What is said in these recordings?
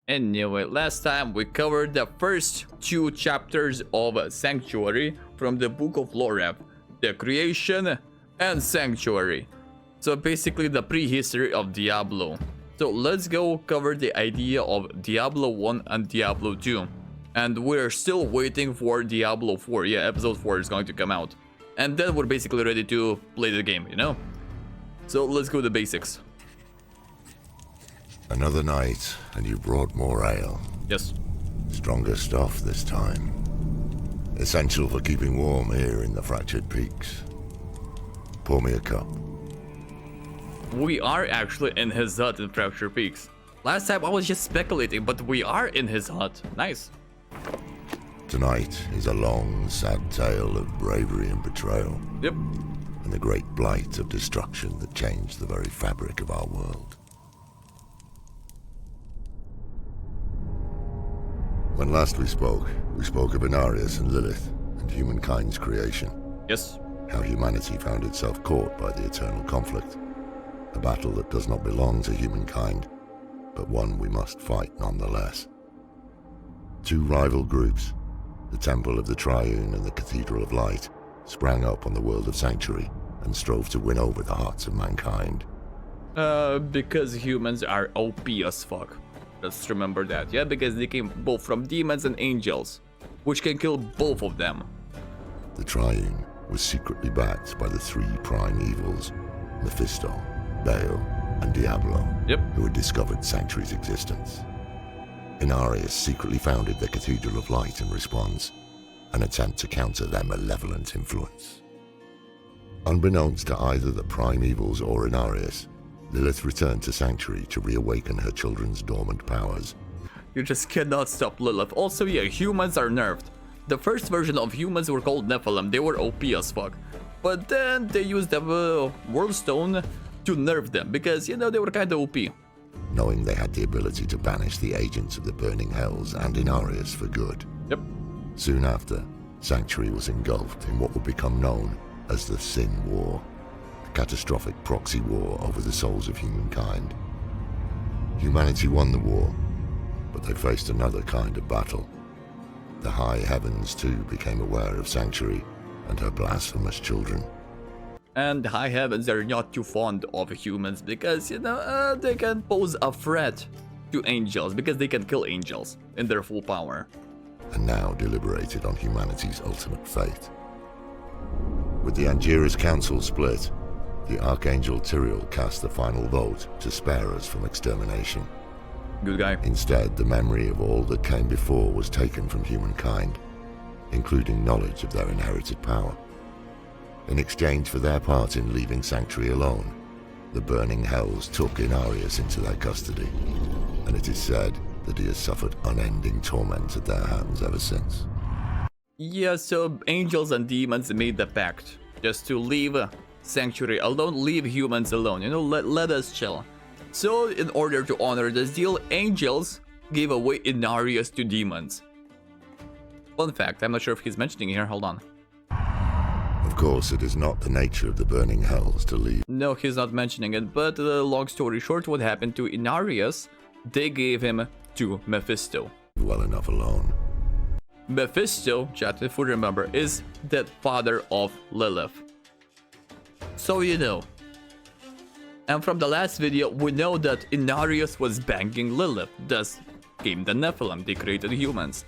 Anyway, last time we covered the first two chapters of Sanctuary from the Book of Lorath, the Creation and Sanctuary. So basically the prehistory of Diablo. So let's go cover the idea of Diablo 1 and Diablo 2. And we're still waiting for Diablo 4. Yeah, episode 4 is going to come out. And then we're basically ready to play the game, you know? So let's go to the basics. Another night, and you brought more ale. Yes. Stronger stuff this time. Essential for keeping warm here in the Fractured Peaks. Pour me a cup. We are actually in his hut in Fractured Peaks. Last time I was just speculating, but we are in his hut. Nice. Tonight is a long, sad tale of bravery and betrayal. Yep. And the great blight of destruction that changed the very fabric of our world. When last we spoke of Inarius and Lilith and humankind's creation. Yes. How humanity found itself caught by the eternal conflict. A battle that does not belong to humankind, but one we must fight nonetheless. Two rival groups, the Temple of the Triune and the Cathedral of Light, sprang up on the world of Sanctuary and strove to win over the hearts of mankind. Because humans are OP as fuck. Let's remember that, yeah? Because they came both from demons and angels, which can kill both of them. The Triune was secretly backed by the three prime evils, Mephisto, Baal, and Diablo, Yep. who had discovered Sanctuary's existence. Inarius secretly founded the Cathedral of Light in response, an attempt to counter their malevolent influence. Unbeknownst to either the prime evils or Inarius, Lilith returned to Sanctuary to reawaken her children's dormant powers. You just cannot stop Lilith. Also, yeah, humans are nerfed. The first version of humans were called Nephilim. They were OP as fuck. But then they used the World Stone to nerf them because, you know, they were kind of OP. Knowing they had the ability to banish the agents of the Burning Hells and Inarius for good. Yep. Soon after, Sanctuary was engulfed in what would become known as the Sin War. Catastrophic proxy war over the souls of humankind. Humanity won the war, but they faced another kind of battle. The high heavens too became aware of Sanctuary and her blasphemous children. And the high heavens are not too fond of humans because, you know, they can pose a threat to angels because they can kill angels in their full power. And now deliberated on humanity's ultimate fate. With the Angiras Council split, the Archangel Tyrael cast the final vote to spare us from extermination. Good guy. Instead, the memory of all that came before was taken from humankind, including knowledge of their inherited power. In exchange for their part in leaving Sanctuary alone, the Burning Hells took Inarius into their custody, and it is said that he has suffered unending torment at their hands ever since. Yeah, so angels and demons made the pact just to leave Sanctuary alone, leave humans alone, you know, let us chill. So in order to honor this deal, angels gave away Inarius to demons. Fun fact, I'm not sure if he's mentioning here, hold on. Of course, it is not the nature of the Burning Hells to leave. No, he's not mentioning it, but long story short, what happened to Inarius, they gave him to Mephisto. Well enough alone. Mephisto, chat, if we remember, is the father of Lilith. So you know. And from the last video, we know that Inarius was banging Lilith, thus came the Nephilim, they created humans.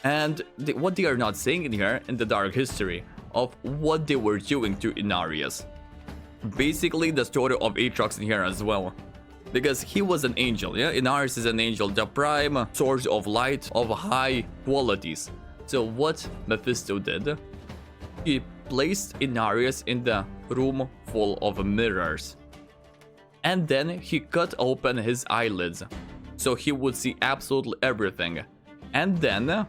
And what they are not saying in here, in the dark history, of what they were doing to Inarius. Basically the story of Aatrox in here as well. Because he was an angel, yeah? Inarius is an angel, the prime source of light of high qualities. So what Mephisto did, he placed Inarius in the room full of mirrors. And then he cut open his eyelids, so he would see absolutely everything. And then,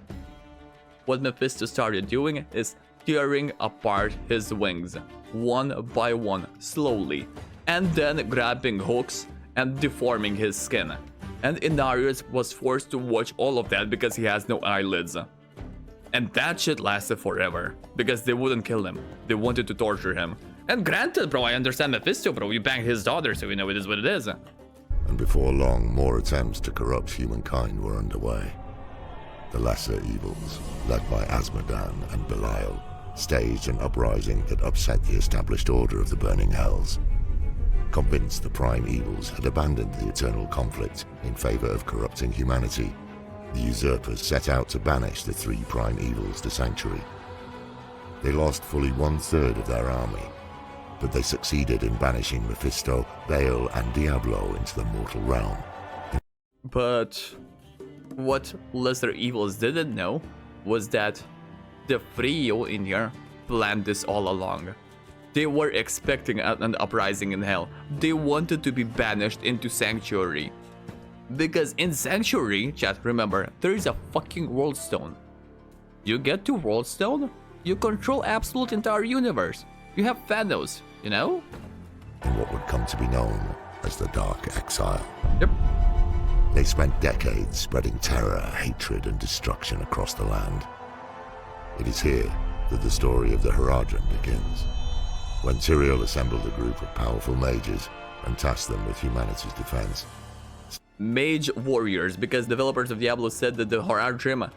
what Mephisto started doing is tearing apart his wings, one by one, slowly. And then grabbing hooks and deforming his skin. And Inarius was forced to watch all of that because he has no eyelids. And that shit lasted forever, because they wouldn't kill him. They wanted to torture him. And granted, bro, I understand Mephisto, bro. You banged his daughter, so you know it is what it is. and before long more attempts to corrupt humankind were underway. The lesser evils, led by Asmodan and Belial, staged an uprising that upset the established order of the Burning Hells. Convinced the prime evils had abandoned the eternal conflict in favor of corrupting humanity, the usurpers set out to banish the three prime evils to Sanctuary. They lost fully 1/3 of their army, but they succeeded in banishing Mephisto, Baal, and Diablo into the mortal realm. But what lesser evils didn't know was that the Frio in here planned this all along. They were expecting an uprising in hell. They wanted to be banished into Sanctuary. Because in Sanctuary, chat, remember, there is a fucking World Stone. You get to World Stone, you control absolute entire universe. You have Thanos, you know? In what would come to be known as the Dark Exile. Yep. They spent decades spreading terror, hatred, and destruction across the land. It is here that the story of the Haradrim begins, when Tyrael assembled a group of powerful mages and tasked them with humanity's defense. Mage warriors, because developers of Diablo said that the Haradrim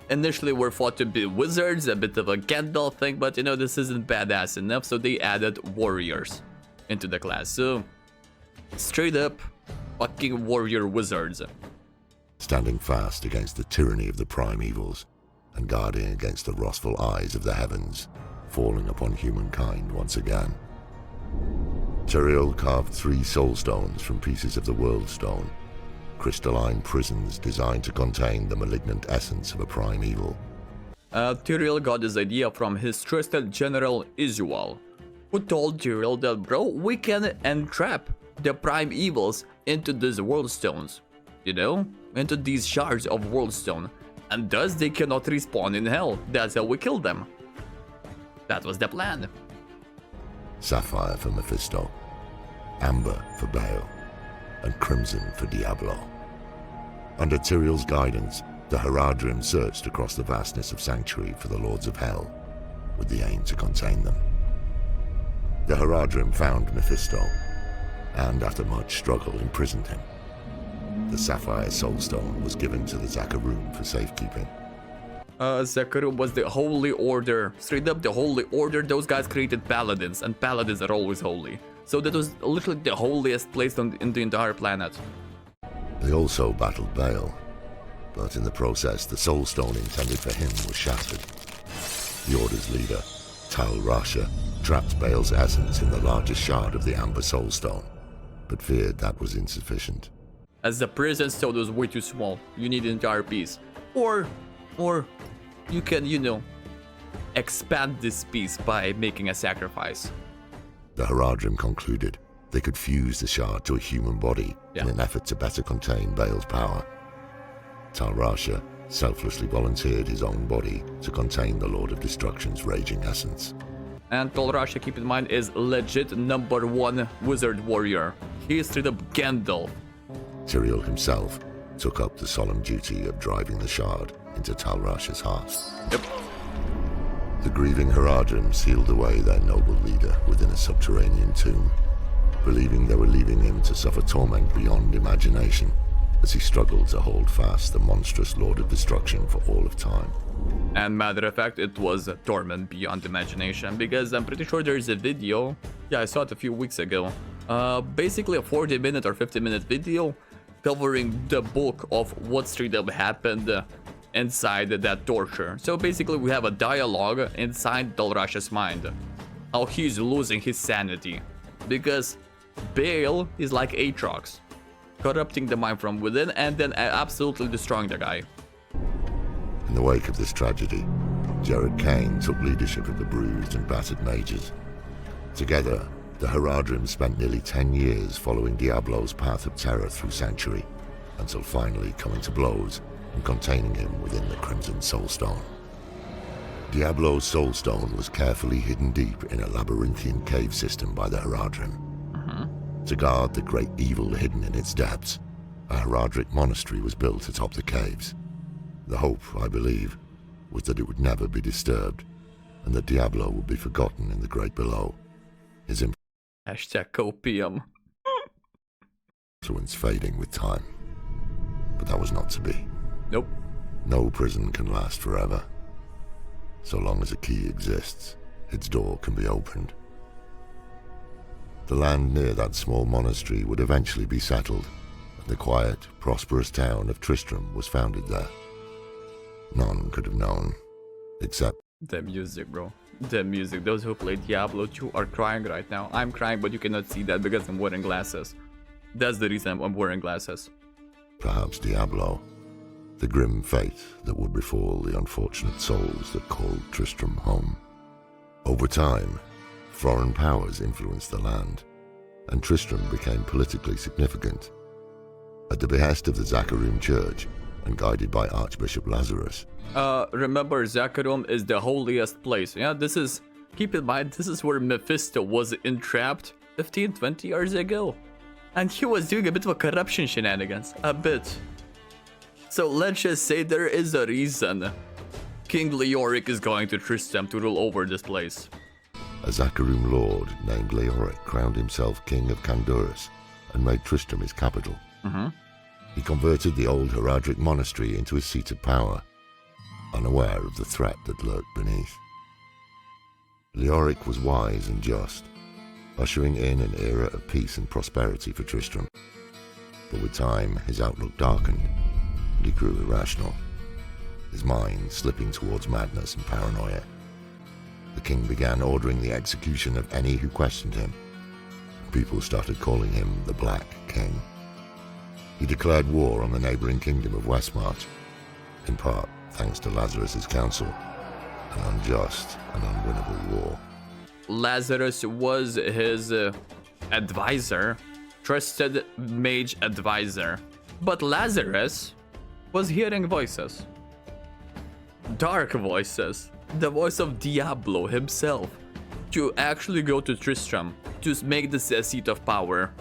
initially were thought to be wizards, a bit of a Gandalf thing, but you know, this isn't badass enough, so they added warriors into the class. So, straight up, fucking warrior wizards. Standing fast against the tyranny of the prime evils, and guarding against the wrathful eyes of the heavens, falling upon humankind once again. Tyrael carved 3 soul stones from pieces of the World Stone, crystalline prisons designed to contain the malignant essence of a prime evil. Tyrael got this idea from his trusted general Izual, who told Tyrael that, bro, we can entrap the prime evils into these World Stones, you know, into these shards of World Stone, and thus they cannot respawn in hell. That's how we kill them. That was the plan. Sapphire for Mephisto, Amber for Baal, and Crimson for Diablo. Under Tyrael's guidance, the Haradrim searched across the vastness of Sanctuary for the Lords of Hell, with the aim to contain them. The Haradrim found Mephisto, and after much struggle imprisoned him. The Sapphire Soulstone was given to the Zakarum for safekeeping. Zakarum was the Holy Order. Straight up the Holy Order. Those guys created paladins, and paladins are always holy. So that was literally the holiest place in the entire planet. They also battled Baal, but in the process the Soulstone intended for him was shattered. The Order's leader, Tal Rasha, trapped Baal's essence in the largest shard of the Amber Soulstone, but feared that was insufficient. As the prison stone was way too small, you need an entire piece. Or you can, you know, expand this piece by making a sacrifice. The Haradrim concluded they could fuse the shard to a human body in an effort to better contain Baal's power. Tal Rasha selflessly volunteered his own body to contain the Lord of Destruction's raging essence. And Tal Rasha, keep in mind, is legit #1 wizard warrior. He is straight up Gandalf. Tyrael himself took up the solemn duty of driving the shard into Tal Rasha's heart. Yep. The grieving Haradrim sealed away their noble leader within a subterranean tomb, believing they were leaving him to suffer torment beyond imagination as he struggled to hold fast the monstrous Lord of Destruction for all of time. And matter of fact, it was a torment beyond imagination, because I'm pretty sure there is a video, I saw it a few weeks ago, basically a 40-minute or 50-minute video covering the book of what straight up happened inside that torture. So basically we have a dialogue inside Tal Rasha's mind, how he's losing his sanity, because Baal is like Aatrox, corrupting the mind from within and then absolutely destroying the guy. In the wake of this tragedy, Jared Kane took leadership of the bruised and battered mages. Together, the Haradrim spent nearly 10 years following Diablo's path of terror through Sanctuary, until finally coming to blows and containing him within the Crimson Soulstone. Diablo's Soulstone was carefully hidden deep in a labyrinthian cave system by the Haradrim. To guard the great evil hidden in its depths, a Haradric monastery was built atop the caves. The hope, I believe, was that it would never be disturbed, and that Diablo would be forgotten in the great below. His #copium. influence fading with time. But that was not to be. Nope. No prison can last forever. So long as a key exists, its door can be opened. The land near that small monastery would eventually be settled, and the quiet, prosperous town of Tristram was founded there. None could have known, except... The music, bro. The music. Those who play Diablo 2 are crying right now. I'm crying, but you cannot see that because I'm wearing glasses. That's the reason I'm wearing glasses. Perhaps Diablo. The grim fate that would befall the unfortunate souls that called Tristram home. Over time, foreign powers influenced the land, and Tristram became politically significant. At the behest of the Zakharum Church, and guided by Archbishop Lazarus. Remember, Zakharum is the holiest place. Yeah, this is... Keep in mind, this is where Mephisto was entrapped 15-20 years ago. And he was doing a bit of a corruption shenanigans. A bit. So let's just say there is a reason King Leoric is going to Tristram to rule over this place. A Zakharum lord named Leoric crowned himself king of Kandurus and made Tristram his capital. He converted the old Heradric monastery into his seat of power, unaware of the threat that lurked beneath. Leoric was wise and just, ushering in an era of peace and prosperity for Tristram. But with time, his outlook darkened, and he grew irrational, his mind slipping towards madness and paranoia. The king began ordering the execution of any who questioned him. People started calling him the Black King. He declared war on the neighboring kingdom of Westmarch, in part thanks to Lazarus's counsel, an unjust and unwinnable war. Lazarus was his advisor, trusted mage advisor. But Lazarus was hearing voices. Dark voices. The voice of Diablo himself. To actually go to Tristram, to make this a seat of power.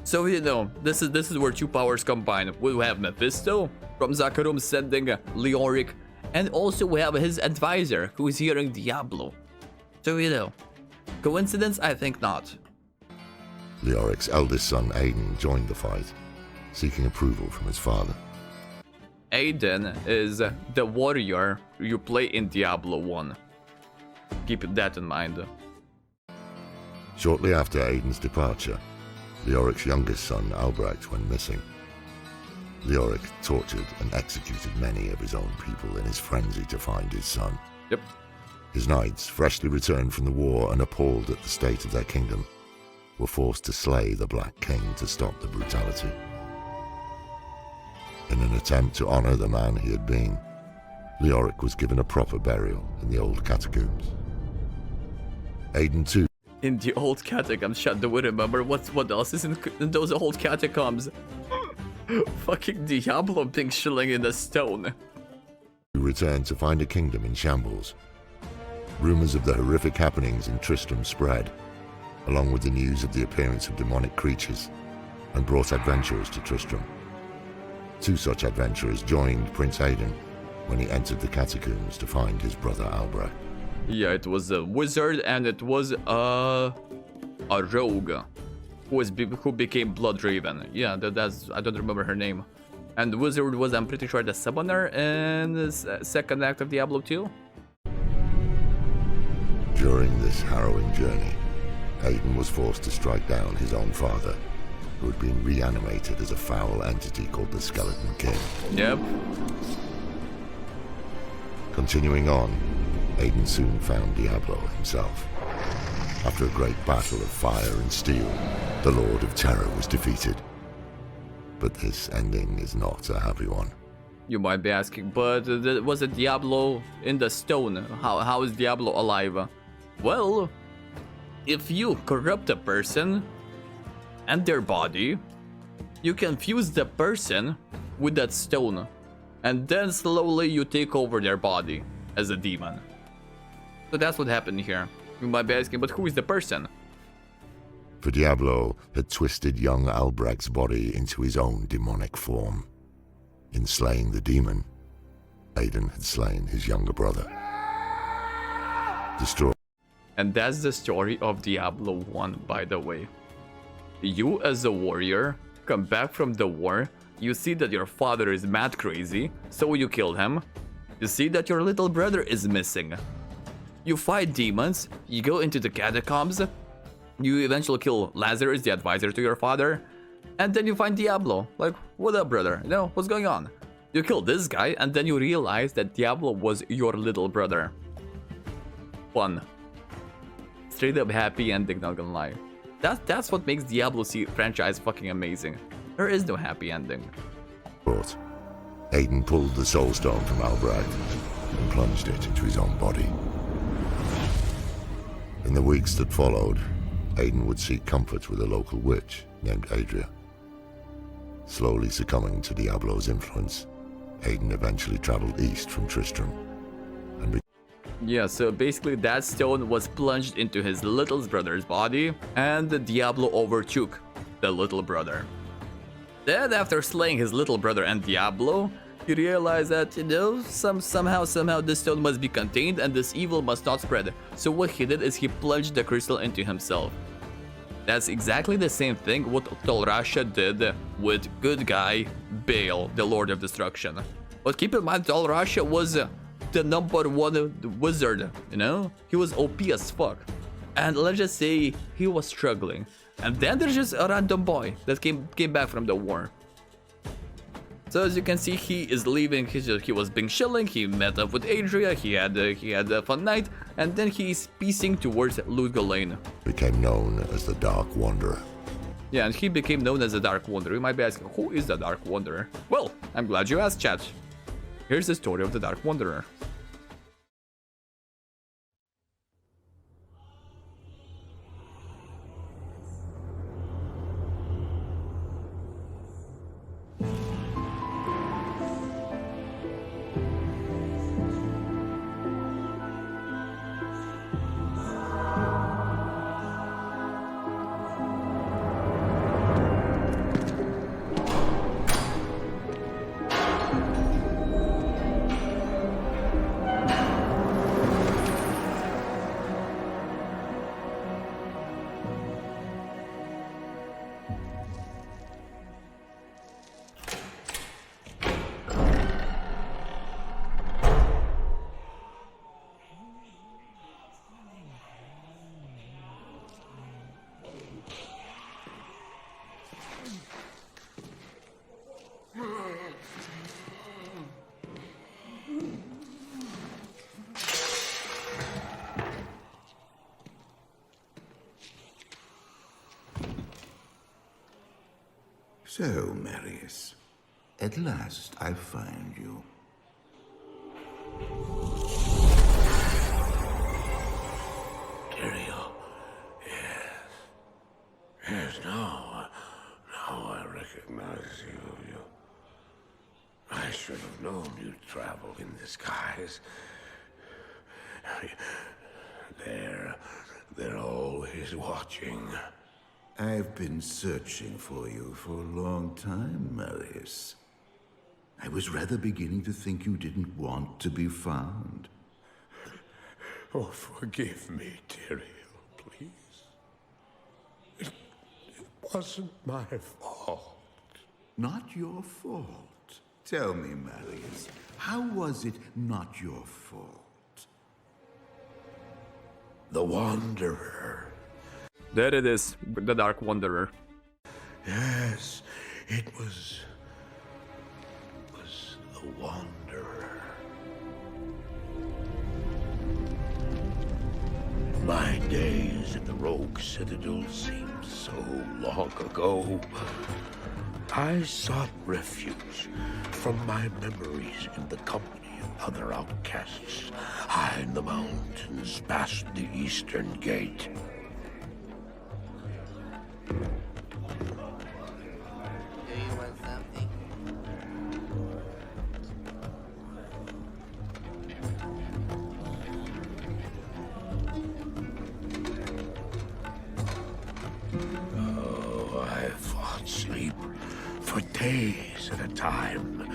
So, you know, this is where two powers combine. We have Mephisto from Zakharum sending Leoric, and also we have his advisor who is hearing Diablo. So, you know, coincidence? I think not. Leoric's eldest son Aiden joined the fight, seeking approval from his father. Aiden is the warrior you play in Diablo 1. Keep that in mind. Shortly after Aiden's departure, Leoric's youngest son Albrecht went missing. Leoric tortured and executed many of his own people in his frenzy to find his son. Yep. His knights, freshly returned from the war and appalled at the state of their kingdom, were forced to slay the Black King to stop the brutality. In an attempt to honor the man he had been, Leoric was given a proper burial in the old catacombs. Aiden too. In the old catacombs, shut do we remember what else is in those old catacombs? Fucking Diablo being chilling in the stone. He returned to find a kingdom in shambles. Rumors of the horrific happenings in Tristram spread, along with the news of the appearance of demonic creatures, and brought adventurers to Tristram. Two such adventurers joined Prince Aiden when he entered the catacombs to find his brother Albrecht. Yeah, it was a wizard and it was a rogue who became Bloodraven. Yeah, that's I don't remember her name. And the wizard was, I'm pretty sure, the summoner in the second act of Diablo 2. During this harrowing journey, Aiden was forced to strike down his own father, who had been reanimated as a foul entity called the Skeleton King. Yep. Continuing on, Aiden soon found Diablo himself. After a great battle of fire and steel, the Lord of Terror was defeated. But this ending is not a happy one. You might be asking, but was it Diablo in the stone? How is Diablo alive? Well, if you corrupt a person and their body, you can fuse the person with that stone, and then slowly you take over their body as a demon. So that's what happened here. You might be asking, but who is the person? For Diablo had twisted young Albrecht's body into his own demonic form. In slaying the demon, Aiden had slain his younger brother. Destroy. And that's the story of Diablo 1, by the way. You as a warrior come back from the war, you see that your father is mad crazy, so you kill him. You see that your little brother is missing. You fight demons, you go into the catacombs, you eventually kill Lazarus, the advisor to your father, and then you find Diablo. Like, what up, brother? You know, what's going on? You kill this guy, and then you realize that Diablo was your little brother. Fun. Straight up happy ending, not gonna lie. That's what makes Diablo franchise fucking amazing. There is no happy ending. But Aiden pulled the soul stone from Albrecht and plunged it into his own body. In the weeks that followed, Aiden would seek comfort with a local witch named Adria. Slowly succumbing to Diablo's influence, Aiden eventually traveled east from Tristram and yeah, so basically that stone was plunged into his little brother's body, and the Diablo overtook the little brother. Then, after slaying his little brother and Diablo, he realized that, you know, somehow this stone must be contained and this evil must not spread. So what he did is he plunged the crystal into himself. That's exactly the same thing what Lorath did with good guy Baal, the Lord of Destruction. But keep in mind, Lorath was the #1 wizard, you know? He was OP as fuck. And let's just say he was struggling. And then there's just a random boy that came back from the war. So as you can see, he is leaving. He was being chilling. He met up with Adria. He had a fun night, and then he's piecing towards Ludgolain. became known as the Dark Wanderer. Yeah, and he became known as the Dark Wanderer. You might be asking, who is the Dark Wanderer? Well, I'm glad you asked, chat. Here's the story of the Dark Wanderer. So, Marius, at last I find you. Tyrael, yes. Yes, now I recognize you. I should have known you'd travel in disguise. They're always watching. I've been searching for you for a long time, Marius. I was rather beginning to think you didn't want to be found. Oh, forgive me, Tyrael, please. It wasn't my fault. Not your fault. Tell me, Marius, how was it not your fault? The Wanderer. There it is, the Dark Wanderer. Yes, it was the Wanderer. My days in the Rogue Citadel seemed so long ago. I sought refuge from my memories in the company of other outcasts, high in the mountains past the Eastern Gate. Sleep for days at a time.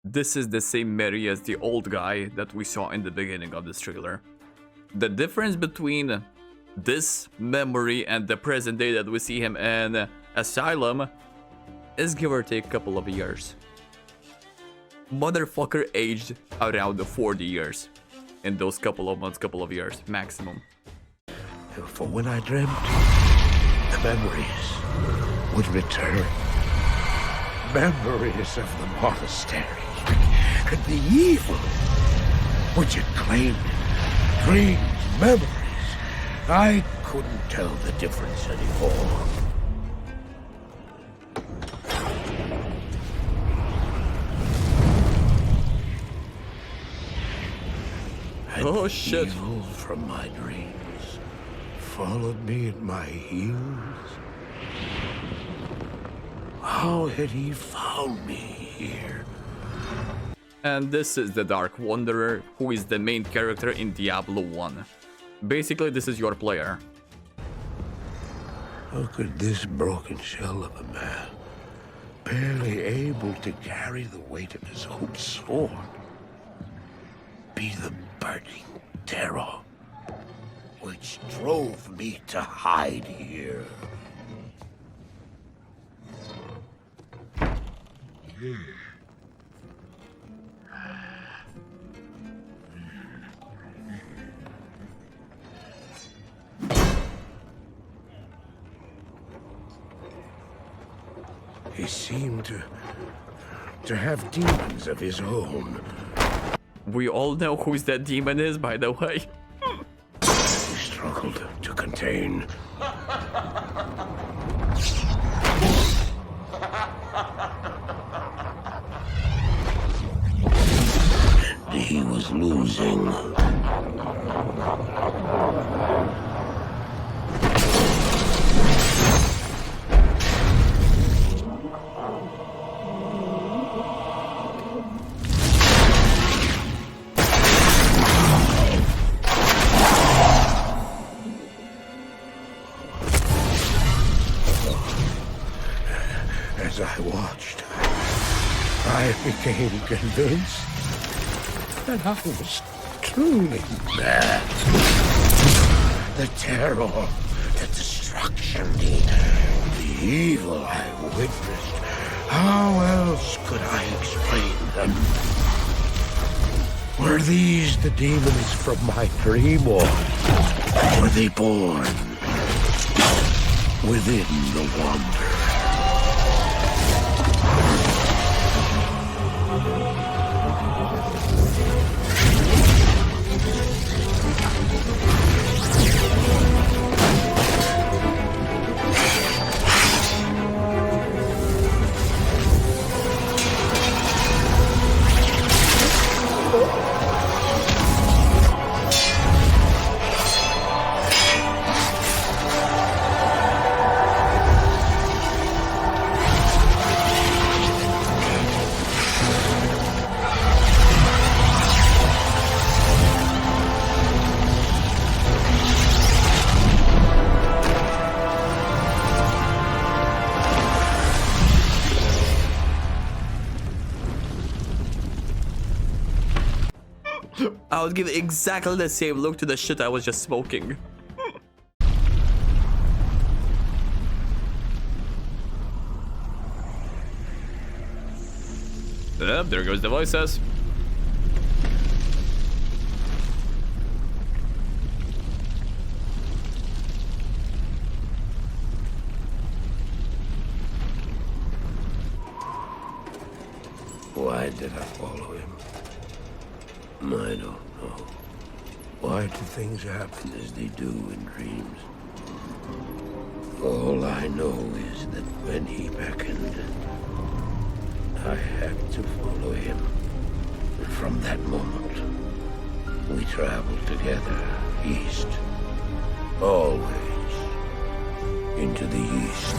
This is the same Mary as the old guy that we saw in the beginning of this trailer. The difference between this memory and the present day that we see him in Asylum is give or take a couple of years. Motherfucker aged around 40 years in those couple of months, couple of years maximum. For when I dreamt, the memories would return. Memories of the monastery and the evil which it claimed. Dreams, memories. I couldn't tell the difference anymore. Oh shit. Evil from my dreams followed me at my heels. How had he found me here? And this is the Dark Wanderer, who is the main character in Diablo 1. Basically, this is your player. How could this broken shell of a man, barely able to carry the weight of his own sword, be the burning terror which drove me to hide here? He seemed to have demons of his own. We all know who that demon is, by the way. He struggled to contain. And he was losing. As I watched, I became convinced that I was truly mad. The terror, the destruction, the evil I witnessed. How else could I explain them? Were these the demons from my dream, or were they born within the wonder? I would give exactly the same look to the shit I was just smoking. Yep, there goes the voices. Why did I follow him? I don't know. Why do things happen as they do in dreams? All I know is that when he beckoned, I had to follow him. And from that moment, we traveled together east. Always into the east.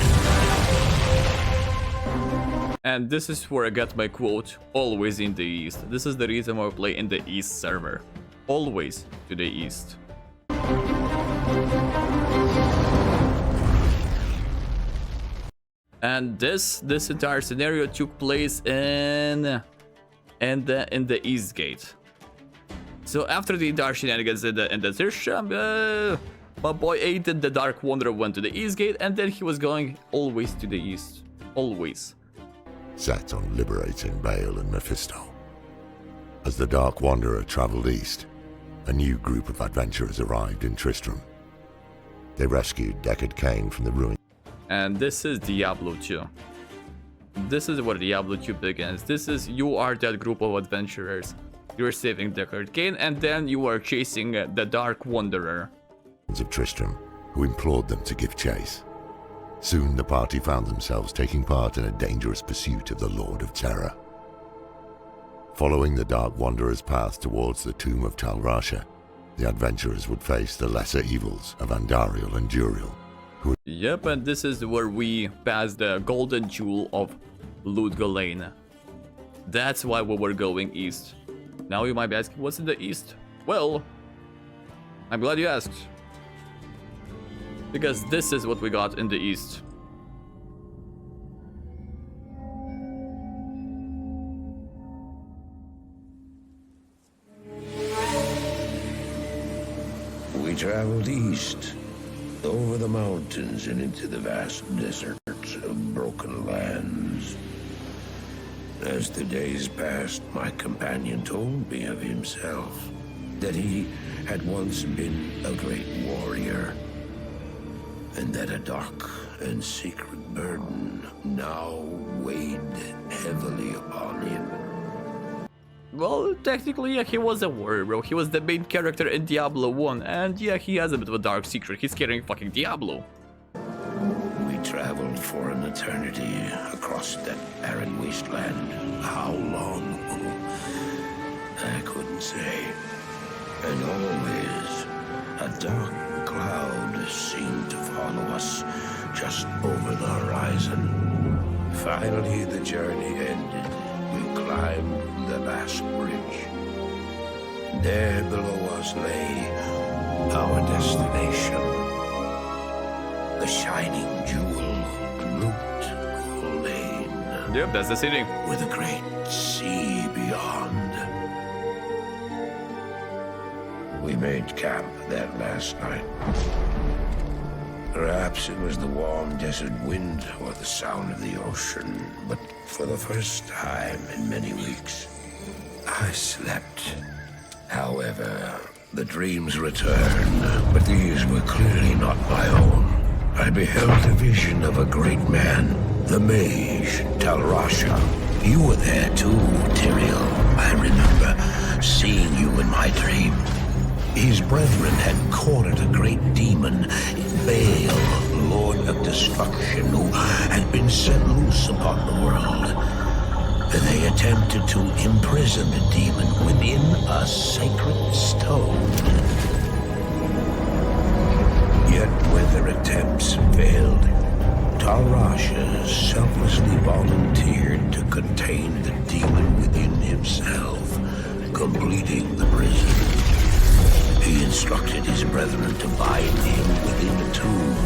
And this is where I got my quote, always in the east. This is the reason why I play in the east server. Always to the east. And this entire scenario took place in the east gate. So after the entire shenanigans in the Zirsham, my boy Aiden, the Dark Wanderer, went to the east gate, and then he was going always to the east. Always. set on liberating Bale and Mephisto. As the Dark Wanderer traveled east, a new group of adventurers arrived in Tristram. They rescued Deckard Cain from the ruins. And this is Diablo 2. This is where Diablo 2 begins. This is, you are that group of adventurers. You're saving Deckard Cain, and then you are chasing the Dark Wanderer. Of Tristram, who implored them to give chase. Soon the party found themselves taking part in a dangerous pursuit of the Lord of Terror. Following the Dark Wanderer's path towards the tomb of Tal Rasha, the adventurers would face the lesser evils of Andariel and Juriel. Yep, and this is where we pass the golden jewel of Lut Gholein. That's why we were going east. Now you might be asking, what's in the east? Well, I'm glad you asked. Because this is what we got in the east. We traveled east, over the mountains and into the vast deserts of broken lands. As the days passed, my companion told me of himself, that he had once been a great warrior, and that a dark and secret burden now weighed heavily upon him. Well, technically, yeah, he was a warrior, bro. He was the main character in Diablo 1, and yeah, he has a bit of a dark secret. He's carrying fucking Diablo. We traveled for an eternity across that barren wasteland. How long? I couldn't say. And always, a dark cloud seemed to follow us just over the horizon. Finally, the journey ended. We climbed the last bridge. There below us lay our destination. The shining jewel, Lut Gholein. Yep, that's the city. With a great sea beyond. We made camp that last night. Perhaps it was the warm desert wind or the sound of the ocean, but for the first time in many weeks, I slept. However, the dreams returned, but these were clearly not my own. I beheld a vision of a great man, the mage, Tal Rasha. You were there too, Tyrael. I remember seeing you in my dream. His brethren had cornered a great demon, Baal, Lord of Destruction, who had been set loose upon the world. They attempted to imprison the demon within a sacred stone. Yet when their attempts failed, Tal Rasha selflessly volunteered to contain the demon within himself, completing the prison. He instructed his brethren to bind him within a tomb,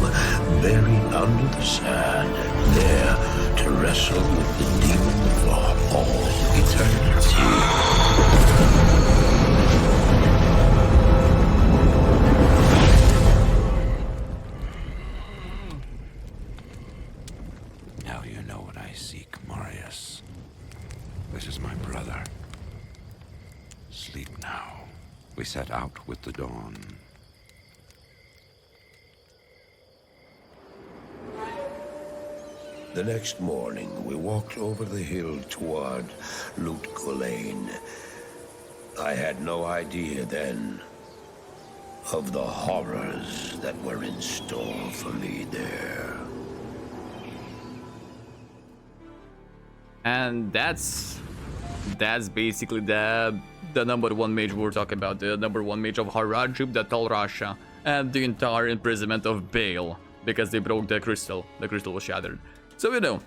buried under the sand, there to wrestle with the demon for all eternity. Now you know what I seek, Marius. This is my brother. Sleep now. We set out with the dawn. The next morning, we walked over the hill toward Lut Gholein. I had no idea then of the horrors that were in store for me there. And that's basically the number one mage we're talking about, the number one mage of Harajib, the Tal Rasha, and the entire imprisonment of Baal, because they broke the crystal. The crystal was shattered. So you know.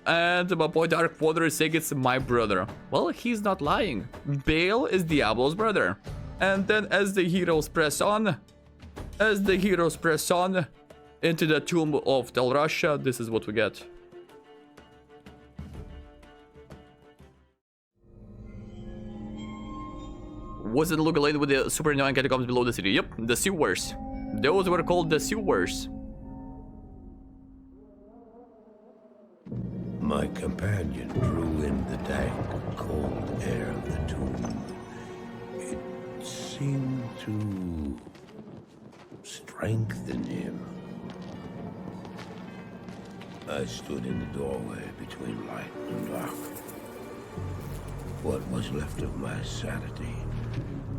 And my boy Dark Wanderer is saying it's my brother. Well, he's not lying. Baal is Diablo's brother. And then as the heroes press on into the tomb of Tal Rasha, this is what we get. Was it Lut Gholein with the super annoying catacombs below the city? Yep, the sewers. Those were called the sewers. my companion drew in the dank, cold air of the tomb, it seemed to strengthen him. I stood in the doorway between light and dark. What was left of my sanity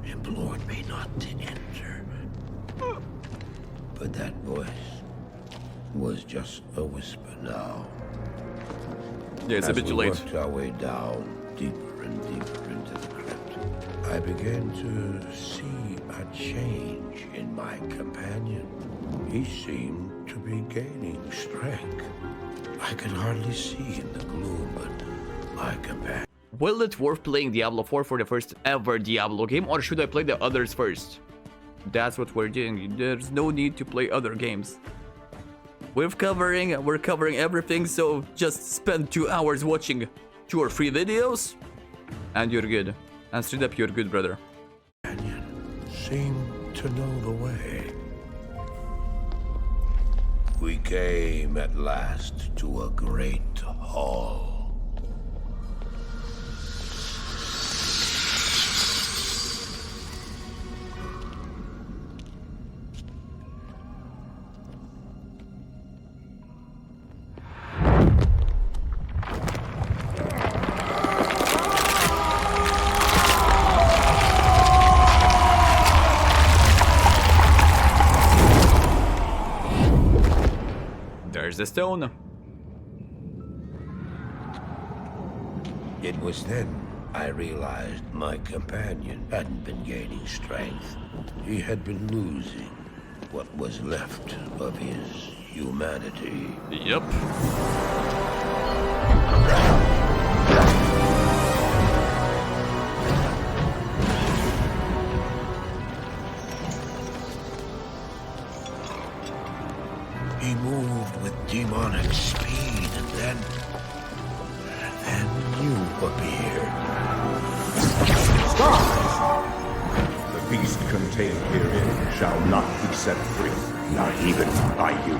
implored me not to enter. But that voice was just a whisper now. Yeah, it's a bit too late. As we worked our way down, deeper and deeper into the crypt, I began to see a change in my companion. He seemed to be gaining strength. I could hardly see in the gloom, but my companion... Will it worth playing Diablo 4 for the first ever Diablo game, or should I play the others first? That's what we're doing. There's no need to play other games. We're covering everything, so just spend 2 hours watching 2 or 3 videos, and you're good. And straight up, you're good, brother. Seemed to know the way. We came at last to a great hall. There's the stone. It was then I realized my companion hadn't been gaining strength. He had been losing what was left of his humanity. Yep. He moved with demonic speed, and then you appeared. Stop! The beast contained herein shall not be set free, not even by you.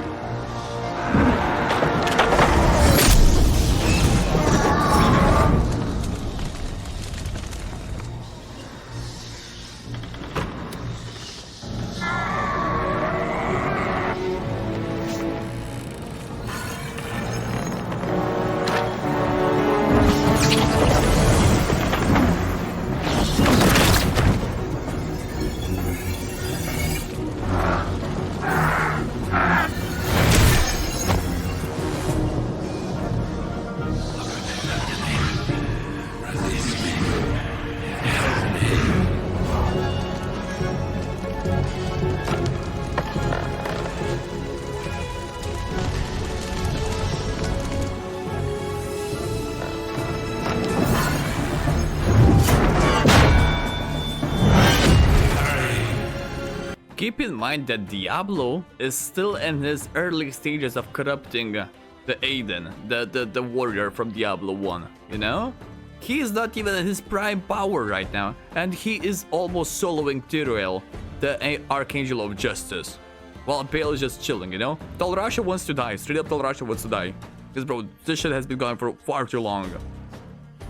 Keep in mind that Diablo is still in his early stages of corrupting the Aiden, the warrior from Diablo 1, you know? He is not even in his prime power right now, and he is almost soloing Tyrael, the Archangel of Justice, while Bale is just chilling, you know? Talrasha wants to die, straight up Talrasha wants to die. Because bro, this shit has been going for far too long.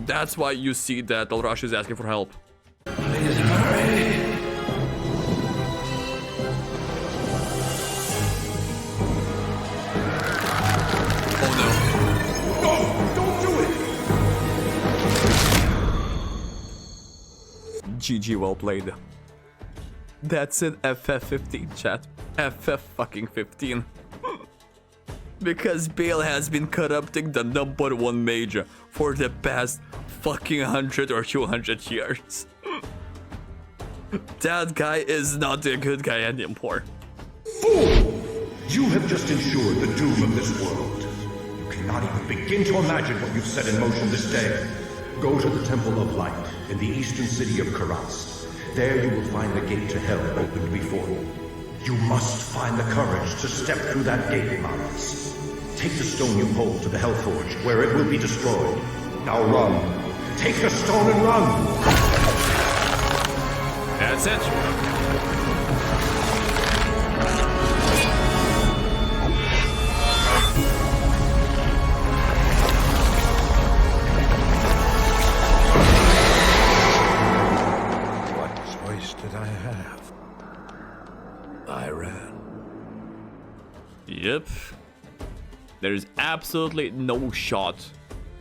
That's why you see that Talrasha is asking for help. GG, well played. That's it, FF15 chat. FF fucking 15. Because Bale has been corrupting the #1 mage for the past fucking 100 or 200 years. That guy is not a good guy anymore. Fool! You have just ensured the doom of this world. You cannot even begin to imagine what you've set in motion this day. Go to the Temple of Light in the eastern city of Karatz. There you will find the gate to hell opened before you. You must find the courage to step through that gate, Marius. Take the stone you hold to the Hellforge, where it will be destroyed. Now run. Take the stone and run! That's it. Yep. There's absolutely no shot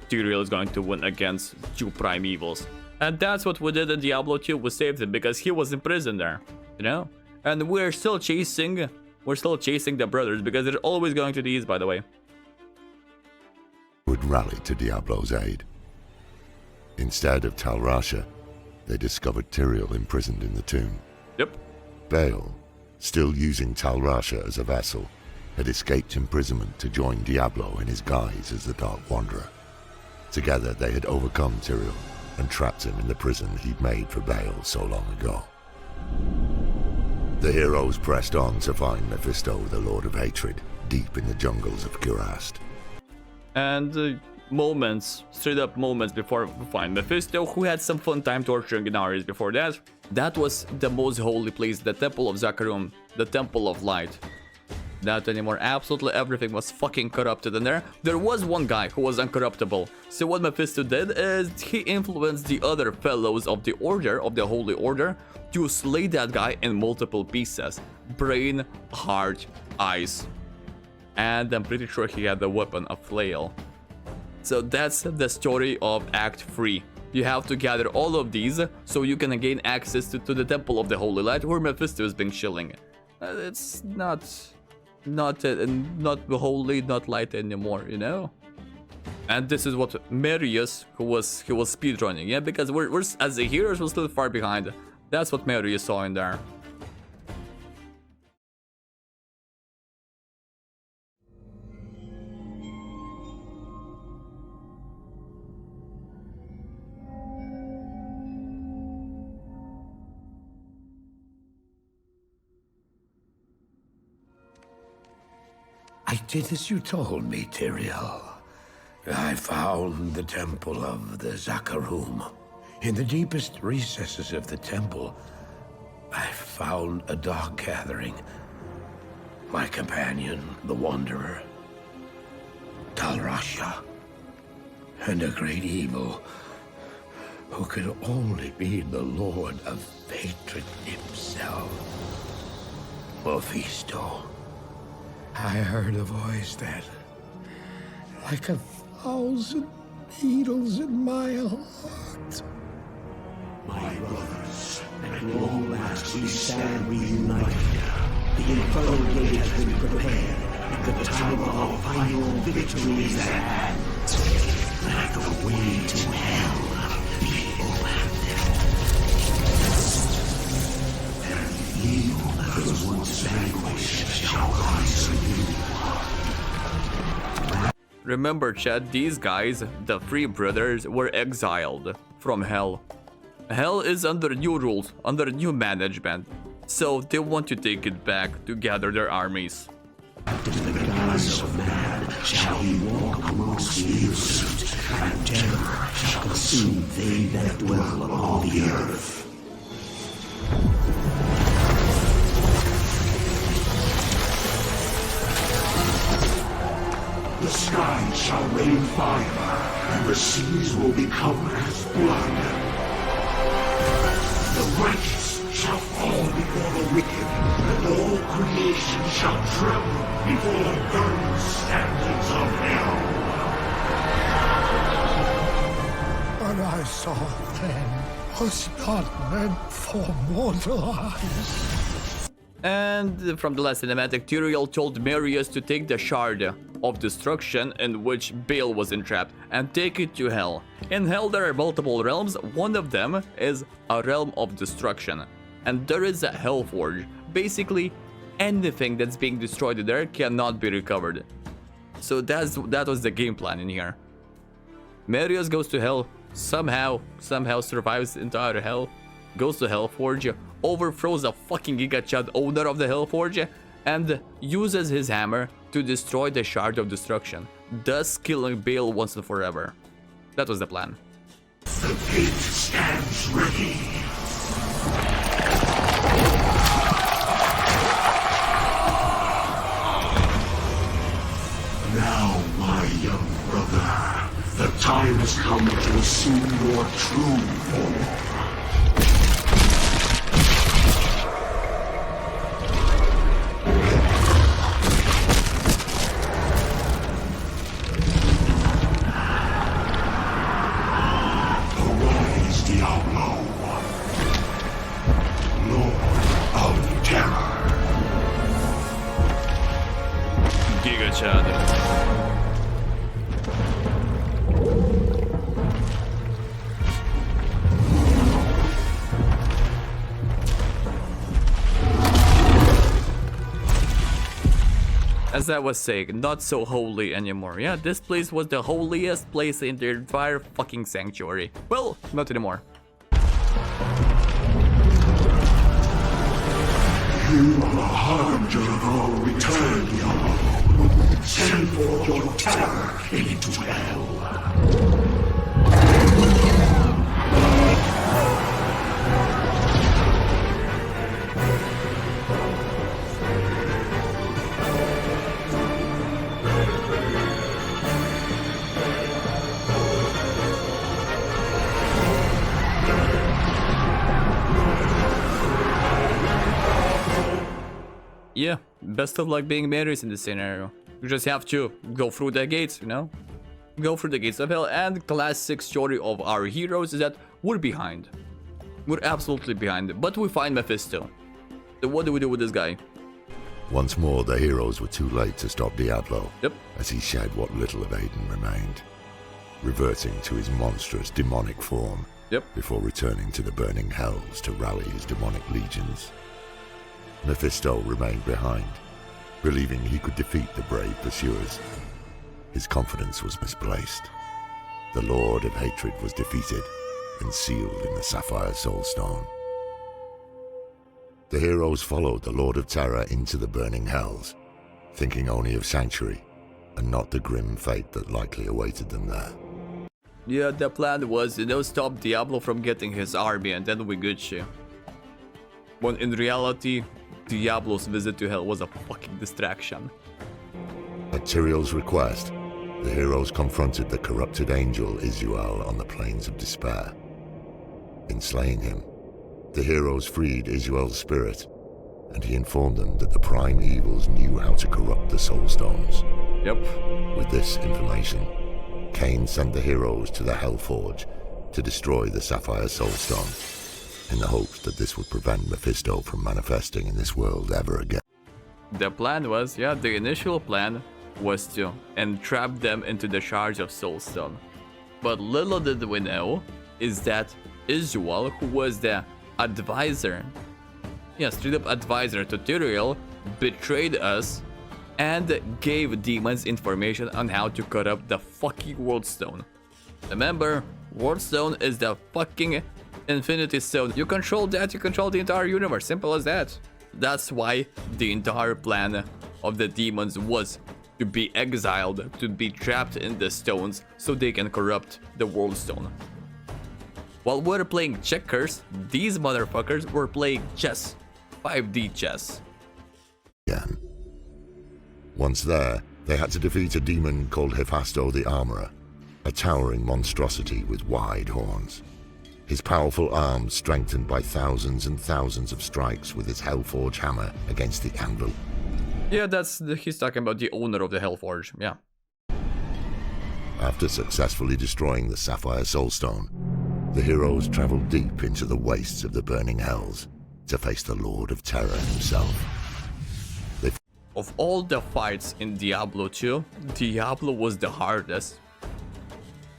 Tyrael is going to win against two primevals. And that's what we did in Diablo 2. We saved him because he was in prison there, you know? And we're still chasing the brothers because they're always going to the east, by the way. Would rally to Diablo's aid. Instead of Tal Rasha, they discovered Tyrael imprisoned in the tomb. Yep. Baal, still using Tal Rasha as a vessel, had escaped imprisonment to join Diablo in his guise as the Dark Wanderer. Together they had overcome Tyrael and trapped him in the prison he'd made for Baal so long ago. The heroes pressed on to find Mephisto, the Lord of Hatred, deep in the jungles of Kurast. And straight up moments before we find Mephisto, who had some fun time torturing Inarius before that. That was the most holy place, the Temple of Zakarum, the Temple of Light. Not anymore. Absolutely everything was fucking corrupted in there. There was one guy who was uncorruptible. So what Mephisto did is he influenced the other fellows of the Order, of the Holy Order, to slay that guy in multiple pieces. Brain, heart, eyes. And I'm pretty sure he had the weapon, a flail. So that's the story of Act 3. You have to gather all of these so you can gain access to the Temple of the Holy Light where Mephisto has been chilling. It's not holy, not light anymore, you know? And this is what Marius, he was speedrunning, yeah? Because we're as the heroes, we're still far behind. That's what Marius saw in there. I did as you told me, Tyrael. I found the Temple of the Zakarum. In the deepest recesses of the temple, I found a dark gathering. My companion, the Wanderer, Tal Rasha, and a great evil who could only be the Lord of Hatred himself, Mephisto. I heard a voice that, like 1,000 needles in my heart. My brothers, at long last we stand reunited. The infernal gate has been prepared, and the time of our final victory is at hand. Let the way to hell be opened. And evil that was once vanquished shall rise anew. Remember, chat, these guys, the three brothers, were exiled from Hell. Hell is under new rules, under new management, so they want to take it back to gather their armies. In the guise of man shall he walk amongst the innocent, and terror shall consume they that dwell upon the earth. The sky shall rain fire, and the seas will become as blood. The righteous shall fall before the wicked, and all creation shall tremble before the burning standards of hell. What I saw then was not meant for mortal eyes. And from the last cinematic, Tyrael told Marius to take the Shard of Destruction in which Baal was entrapped and take it to Hell. In Hell there are multiple realms, one of them is a realm of destruction. And there is a Hellforge. Basically, anything that's being destroyed there cannot be recovered. So that was the game plan in here. Marius goes to Hell, somehow survives the entire Hell, goes to Hellforge, overthrows the fucking Giga Chad owner of the Hellforge, and uses his hammer to destroy the Shard of Destruction, thus killing Baal once and forever. That was the plan. The gate stands ready. Now, my young brother, the time has come to assume your true form. As I was saying, not so holy anymore. Yeah, this place was the holiest place in the entire fucking sanctuary. Well, not anymore. You are a harbinger of our return, Diablo. Send forth your terror into hell. Yeah, best of luck being Marius in this scenario. You just have to go through the gates, you know? Go through the gates of hell, and classic story of our heroes is that we're behind. We're absolutely behind, but we find Mephisto. So what do we do with this guy? Once more, the heroes were too late to stop Diablo. Yep. As he shed what little of Aiden remained, reverting to his monstrous demonic form. Yep. Before returning to the burning hells to rally his demonic legions. Mephisto remained behind, believing he could defeat the brave pursuers. His confidence was misplaced. The Lord of Hatred was defeated and sealed in the Sapphire Soulstone. The heroes followed the Lord of Terror into the burning hells, thinking only of Sanctuary and not the grim fate that likely awaited them there. Yeah, the plan was, you know, stop Diablo from getting his army and then we get you. When in reality, Diablo's visit to hell was a fucking distraction. At Tyrael's request, the heroes confronted the corrupted angel Isuel on the plains of despair. In slaying him, the heroes freed Isuel's spirit, and he informed them that the prime evils knew how to corrupt the soulstones. Yep. With this information, Cain sent the heroes to the Hellforge to destroy the Sapphire Soulstone, in the hopes that this would prevent Mephisto from manifesting in this world ever again. The plan was, yeah, the initial plan was to entrap them into the shards of Soulstone. But little did we know is that Isuel, who was the advisor, yeah, straight up advisor to Tyrael, betrayed us and gave demons information on how to corrupt the fucking Worldstone. Remember, Worldstone is the fucking Infinity Stone. You control that, you control the entire universe. Simple as that. That's why the entire plan of the demons was to be exiled, to be trapped in the stones so they can corrupt the Worldstone. While we're playing checkers, these motherfuckers were playing chess. 5D chess. Again. Once there, they had to defeat a demon called Hephasto the Armorer, a towering monstrosity with wide horns. His powerful arms strengthened by thousands and thousands of strikes with his Hellforge hammer against the anvil. Yeah, he's talking about the owner of the Hellforge, yeah. After successfully destroying the Sapphire Soulstone, the heroes traveled deep into the wastes of the burning hells to face the Lord of Terror himself. Of all the fights in Diablo 2, Diablo was the hardest.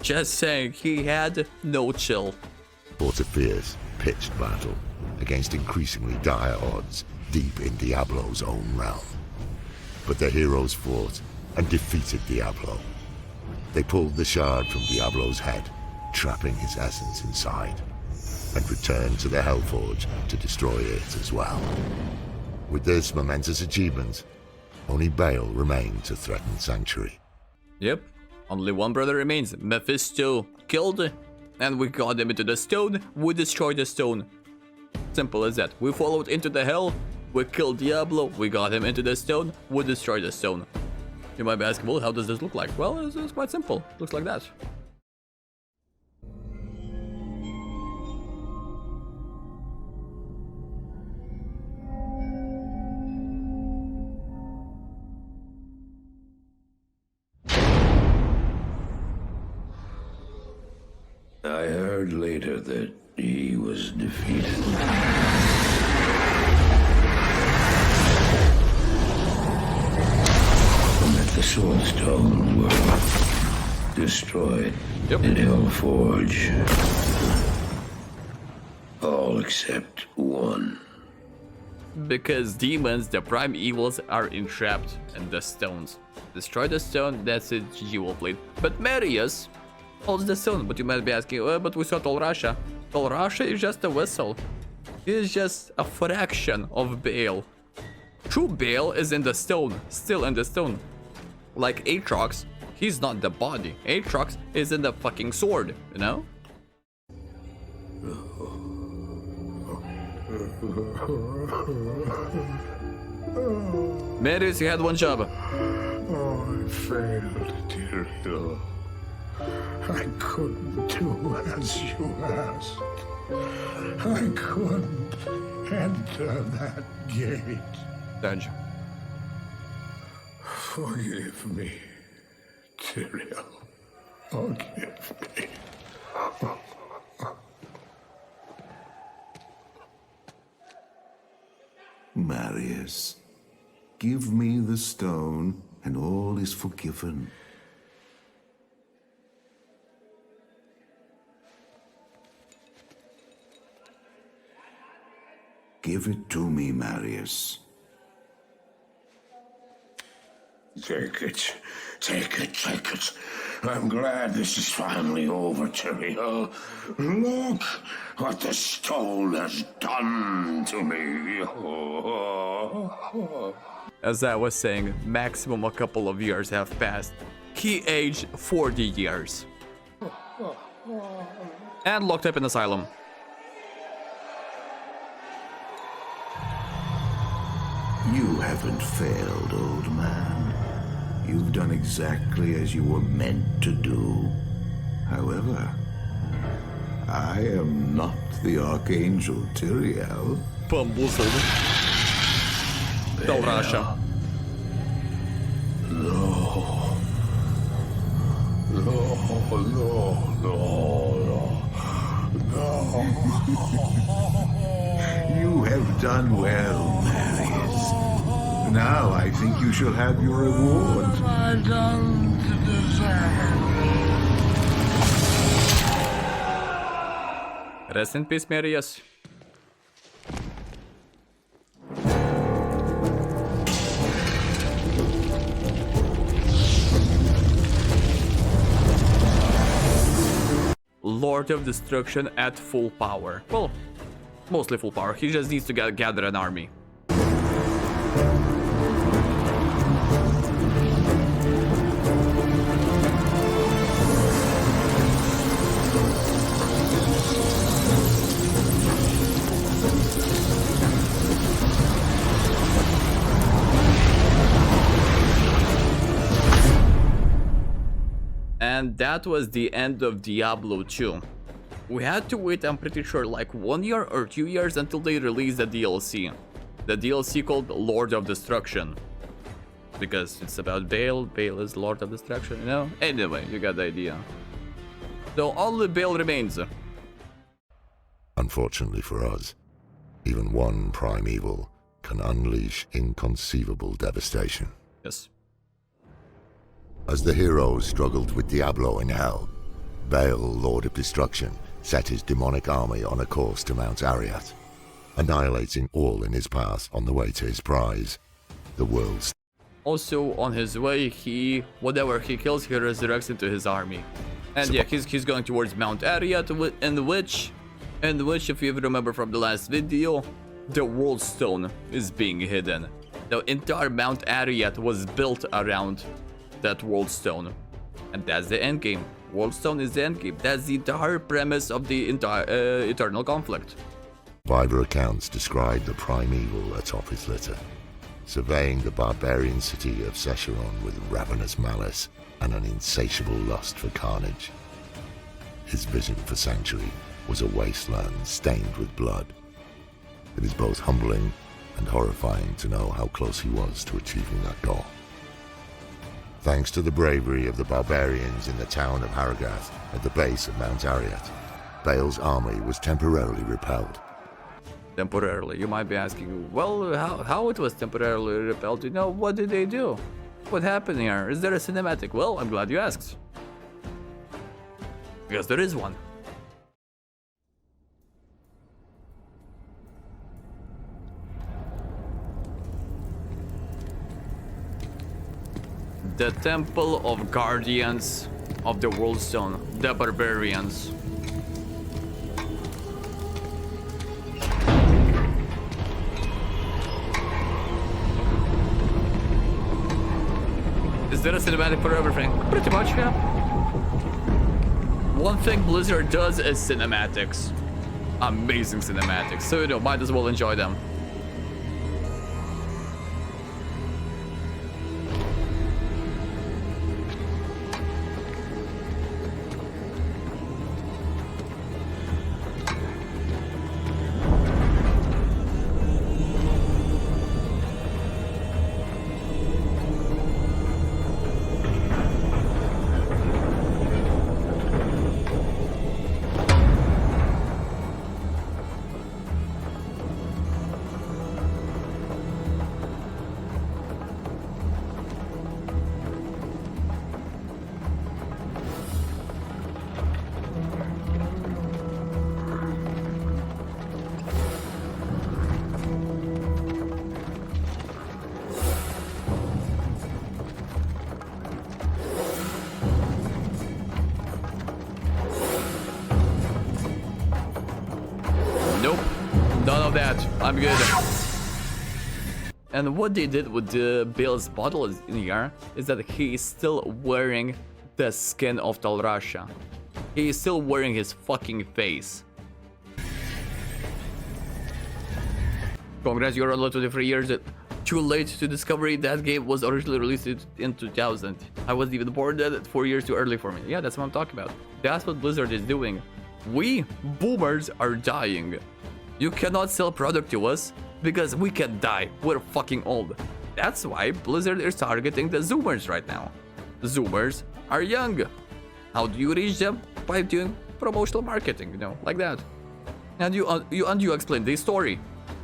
Just saying, he had no chill. Fought a fierce, pitched battle against increasingly dire odds deep in Diablo's own realm. But the heroes fought and defeated Diablo. They pulled the shard from Diablo's head, trapping his essence inside, and returned to the Hellforge to destroy it as well. With this momentous achievement, only Baal remained to threaten Sanctuary. Yep, only one brother remains. Mephisto killed, and we got him into the stone, we destroyed the stone. Simple as that. We followed into the hell, we killed Diablo, we got him into the stone, we destroyed the stone. You might be asking, well, how does this look like? Well, it's quite simple. Looks like that. I heard later that he was defeated. And that the Soulstone were destroyed in Hellforge. All except one. Because demons, the prime evils, are entrapped in the stones. Destroy the stone, that's it, GG will play. But Marius holds the stone, but you might be asking, but we saw Tolrasha. Tolrasha is just a vessel. He is just a fraction of Baal. True Baal is in the stone, still in the stone. Like Aatrox, he's not the body. Aatrox is in the fucking sword, you know? Marius, you had one job. Oh, I failed, Diablo. I couldn't do as you asked. I couldn't enter that gate. Dodge. Forgive me, Tyrael. Forgive me. Marius, give me the stone, and all is forgiven. Give it to me, Marius. Take it. Take it, take it. I'm glad this is finally over, Tyrael. Look what the stone has done to me. As I was saying, maximum a couple of years have passed. He aged 40 years. And locked up in asylum. You haven't failed, old man. You've done exactly as you were meant to do. However, I am not the Archangel Tyrael. Bamboozled. Tolrasha. No. No, no, no, no. You have done well, Marius. Now I think you shall have your reward. I don't deserve. Rest in peace, Marius. Lord of Destruction at full power. Well, mostly full power. He just needs to gather an army. And that was the end of Diablo 2. We had to wait, I'm pretty sure, like 1 year or 2 years until they released the DLC. The DLC called Lord of Destruction. Because it's about Baal. Baal is Lord of Destruction, you know? Anyway, you got the idea. So only Baal remains. Unfortunately for us, even one primeval can unleash inconceivable devastation. Yes. As the heroes struggled with Diablo in hell, Baal, Lord of Destruction, set his demonic army on a course to Mount Arreat, annihilating all in his path on the way to his prize, the world's. Also, on his way, whatever he kills, he resurrects into his army. And yeah, he's going towards Mount Arreat, in which, if you remember from the last video, the World Stone is being hidden. The entire Mount Arreat was built around that World Stone. And that's the end game. World Stone is the end game. That's the entire premise of the entire eternal conflict. Survivor accounts describe the primeval atop his litter, surveying the barbarian city of Secheron with ravenous malice and an insatiable lust for carnage. His vision for Sanctuary was a wasteland stained with blood. It is both humbling and horrifying to know how close he was to achieving that goal. Thanks to the bravery of the barbarians in the town of Haragath at the base of Mount Arreat, Baal's army was temporarily repelled. Temporarily, you might be asking, well, how it was temporarily repelled? You know, what did they do? What happened here? Is there a cinematic? Well, I'm glad you asked. Because there is one. The Temple of Guardians of the Worldstone, the Barbarians. Is there a cinematic for everything? Pretty much, yeah. One thing Blizzard does is cinematics. Amazing cinematics, so you know, might as well enjoy them. Nope, none of that. I'm good. And what they did with the Bill's bottle in here is that he is still wearing the skin of Talrasha. He is still wearing his fucking face. Congrats, you're on 23 years. Too late to discover that game was originally released in 2000. I wasn't even born then, 4 years too early for me. Yeah, that's what I'm talking about. That's what Blizzard is doing. We boomers are dying. You cannot sell product to us because we can die. We're fucking old. That's why Blizzard is targeting the Zoomers right now. Zoomers are young. How do you reach them? By doing promotional marketing, you know, like that. And you explain the story.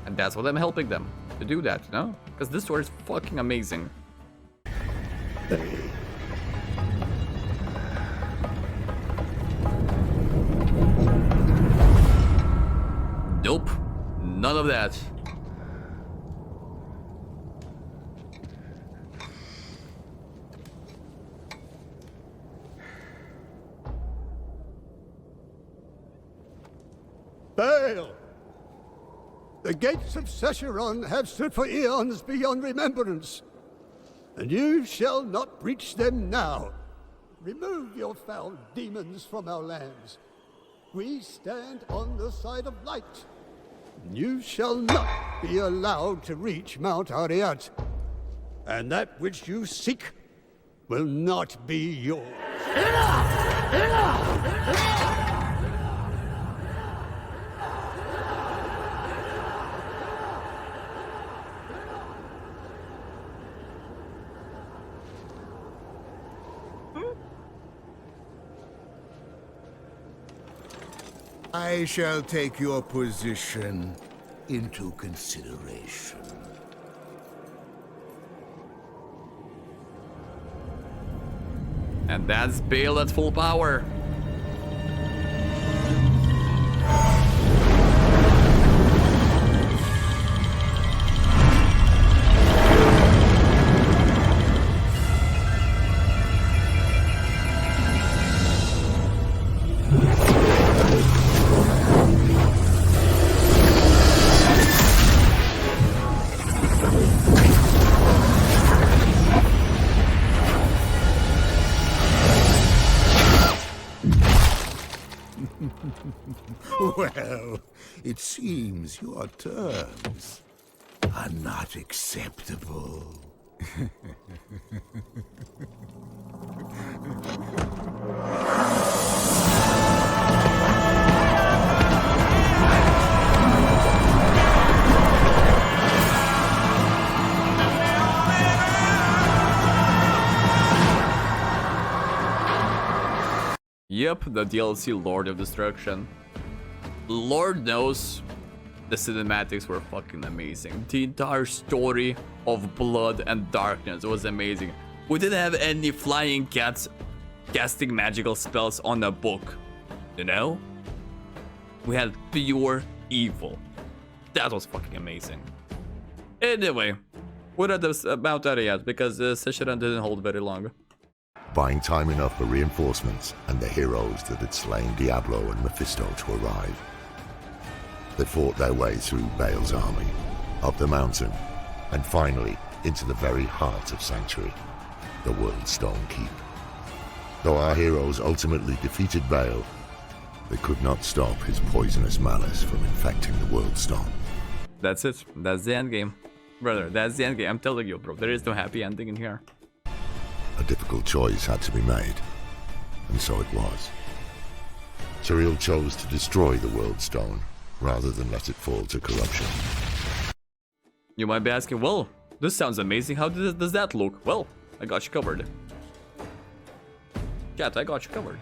And that's what I'm helping them to do that, you know? Because this story is fucking amazing. Nope, none of that. Fail! The gates of Sescheron have stood for eons beyond remembrance, and you shall not breach them now. Remove your foul demons from our lands. We stand on the side of light. You shall not be allowed to reach Mount Ariat, and that which you seek will not be yours. I shall take your position into consideration. And that's Bale at full power. Well, it seems your terms are not acceptable. Yep, the DLC Lord of Destruction. Lord knows the cinematics were fucking amazing. The entire story of blood and darkness was amazing. We didn't have any flying cats casting magical spells on a book, you know? We had pure evil. That was fucking amazing. Anyway, We're at the Mount Ariad because Sescheron didn't hold very long. buying time enough for reinforcements and the heroes that had slain Diablo and Mephisto to arrive. They fought their way through Baal's army, up the mountain, and finally into the very heart of Sanctuary, the World Stone Keep. Though our heroes ultimately defeated Baal, they could not stop his poisonous malice from infecting the World Stone. That's it. That's the end game. Brother, that's the end game. I'm telling you, bro. There is no happy ending in here. A difficult choice had to be made, and so it was. Tyrael chose to destroy the World Stone, rather than let it fall to corruption. You might be asking, well, this sounds amazing. How does that look? Well, I got you covered. Chat, I got you covered.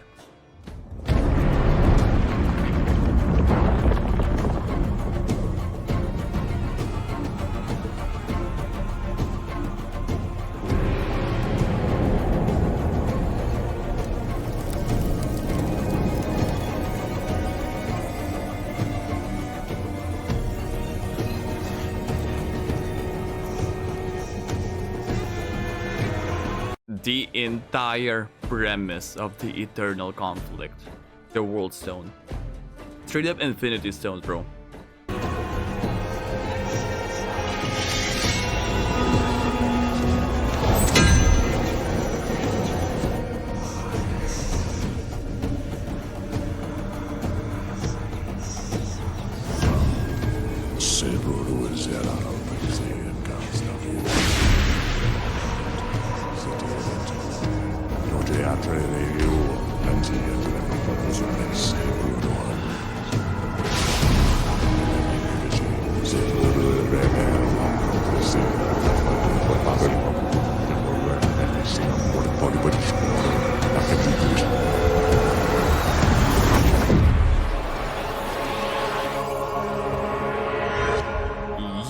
The entire premise of the eternal conflict. The World Stone. Straight up Infinity Stones, bro.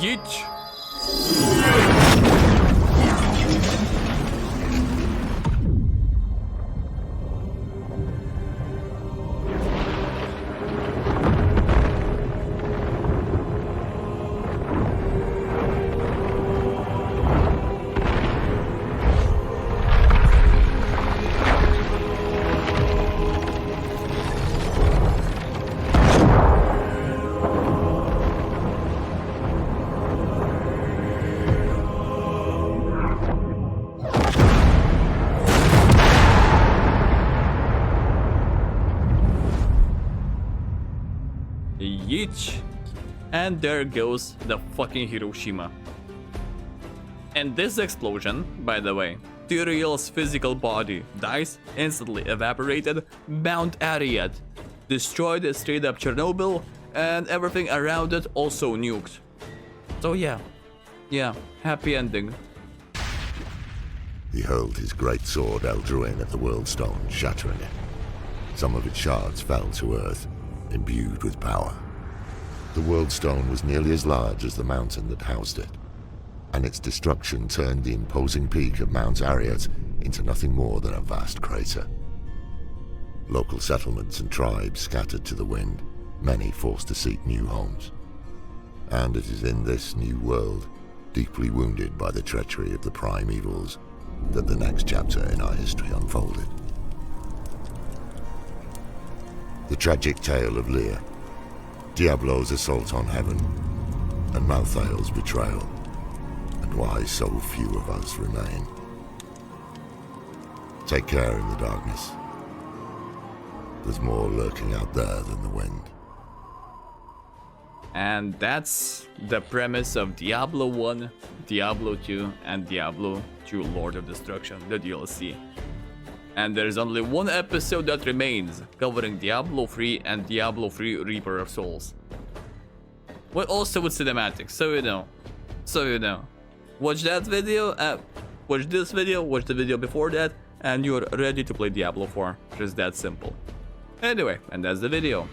Yeet. Yeech. And there goes the fucking Hiroshima. And this explosion, by the way, Tyrael's physical body dies instantly evaporated, Mount Ariad destroyed straight up Chernobyl, and everything around it also nuked. So yeah, happy ending. He hurled his great sword Eldruin at the World Stone, shattering it. Some of its shards fell to earth, imbued with power. The World Stone was nearly as large as the mountain that housed it, and its destruction turned the imposing peak of Mount Ariad into nothing more than a vast crater. Local settlements and tribes scattered to the wind, many forced to seek new homes. And it is in this new world, deeply wounded by the treachery of the primevals, that the next chapter in our history unfolded. The tragic tale of Lear, Diablo's assault on heaven, and Malthael's betrayal, and why so few of us remain. Take care in the darkness. There's more lurking out there than the wind. And that's the premise of Diablo 1, Diablo 2, and Diablo 2 Lord of Destruction, the DLC. And there's only one episode that remains, covering Diablo 3 and Diablo 3 Reaper of Souls. Well, also with cinematics, so you know. Watch that video, watch this video, watch the video before that, and you're ready to play Diablo 4. Just that simple. Anyway, and that's the video.